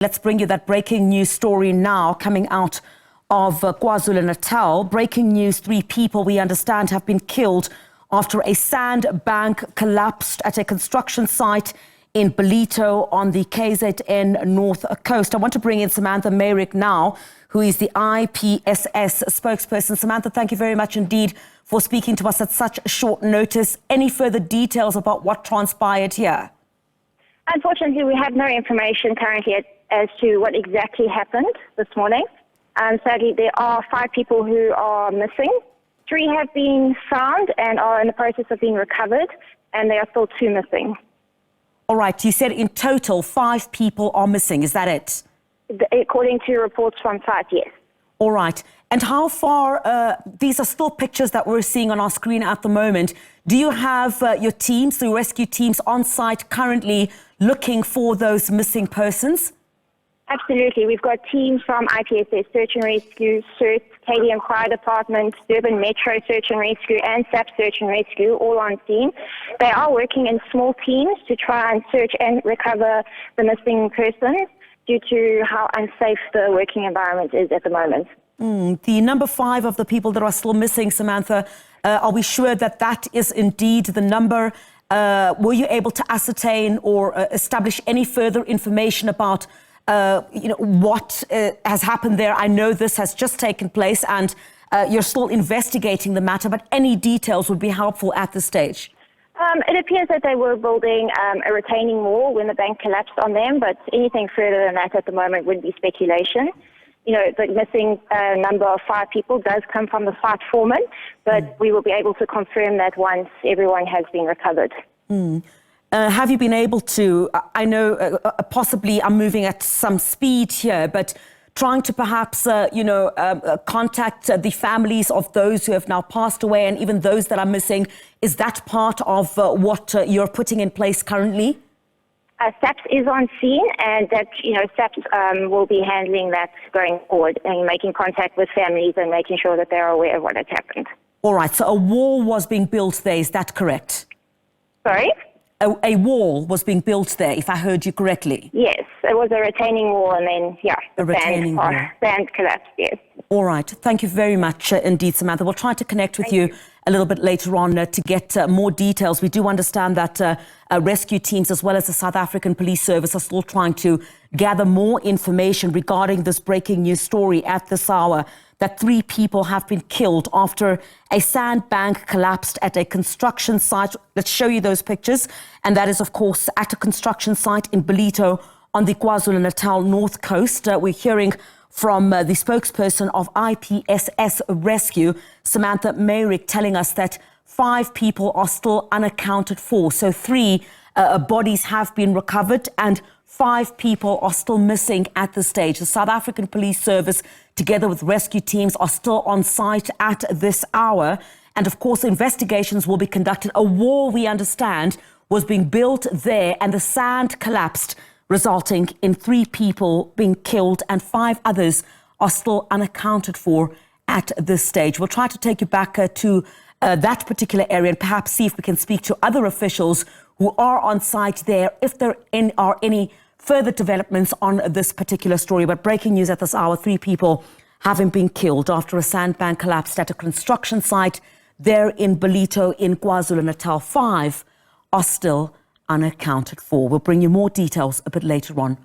Let's bring you that breaking news story now coming out of KwaZulu-Natal. Breaking news, 3 people we understand have been killed after a sand bank collapsed at a construction site in Ballito on the KZN North Coast. I want to bring in Samantha Mayrick now, who is the IPSS spokesperson. Samantha, thank you very much indeed for speaking to us at such short notice. Any further details about what transpired here? Unfortunately, we have no information currently as to what exactly happened this morning. Sadly, there are 5 people who are missing. 3 have been found and are in the process of being recovered, and there are still 2 missing. All right, you said in total 5 people are missing, is that it? According to reports from site, yes. All right, and how far, these are still pictures that we're seeing on our screen at the moment. Do you have your teams, the rescue teams on site currently looking for those missing persons? Absolutely. We've got teams from IPSS Search and Rescue, CERT, KDM Fire Department, Durban Metro Search and Rescue, and SAP Search and Rescue, all on scene. They are working in small teams to try and search and recover the missing persons due to how unsafe the working environment is at the moment. The number 5 of the people that are still missing, Samantha, are we sure that that is indeed the number? Were you able to ascertain or establish any further information about what has happened there? I know this has just taken place and you're still investigating the matter, but any details would be helpful at this stage. It appears that they were building a retaining wall when the bank collapsed on them, but anything further than that at the moment would be speculation. You know, the missing number of 5 people does come from the site foreman, but we will be able to confirm that once everyone has been recovered. Have you been able to, I know possibly I'm moving at some speed here, but trying to perhaps, contact the families of those who have now passed away and even those that are missing, is that part of what you're putting in place currently? SAPS is on scene, and that SAPS will be handling that going forward and making contact with families and making sure that they're aware of what has happened. All right, so a wall was being built there, is that correct? Sorry? A wall was being built there, if I heard you correctly. Yes, it was a retaining wall, and then, the sand collapsed, yes. All right, thank you very much indeed, Samantha. We'll try to connect with you a little bit later on to get more details. We do understand that rescue teams as well as the South African Police Service are still trying to gather more information regarding this breaking news story at this hour, that 3 people have been killed after a sandbank collapsed at a construction site. Let's show you those pictures. And that is, of course, at a construction site in Ballito on the KwaZulu-Natal North Coast. We're hearing from the spokesperson of IPSS Rescue, Samantha Mayrick, telling us that 5 people are still unaccounted for. So 3 bodies have been recovered and 5 people are still missing at this stage. The South African Police Service, together with rescue teams, are still on site at this hour. And of course, investigations will be conducted. A wall, we understand, was being built there and the sand collapsed, resulting in 3 people being killed and 5 others are still unaccounted for at this stage. We'll try to take you back to that particular area and perhaps see if we can speak to other officials who are on site there, if there are any further developments on this particular story. But breaking news at this hour, 3 people having been killed after a sandbank collapsed at a construction site there in Ballito in KwaZulu-Natal. 5 are still unaccounted for. We'll bring you more details a bit later on.